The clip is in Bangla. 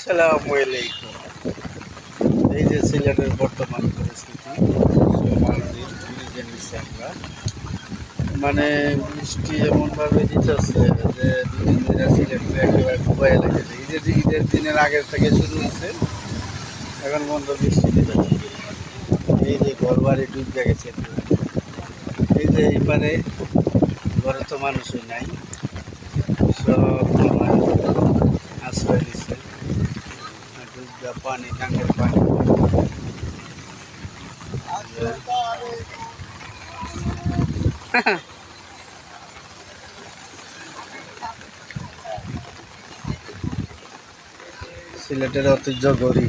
আসসালামু আলাইকুম। এই যে সিলেটের বর্তমান পরিস্থিতি, মালদ্বীপ ব্রিজের নিচে আমরা মানে বৃষ্টি এমনভাবে দিতেছে যে দুদিন ধরে সিলেটে একেবারে ডুবাই লেগেছে। ঈদের দিনের আগের থেকে শুরু হয়েছে, এখন বন্ধ বৃষ্টি দিতেছে। এই যে ঘর বাড়ি ডুবে গেছে, এই যে এইবারে ঘরে তো মানুষই নাই, সব আশ্রয় দিচ্ছে। পানি, টাঙ্গের পানি। সিলেটের ঐতিহ্য গড়ি।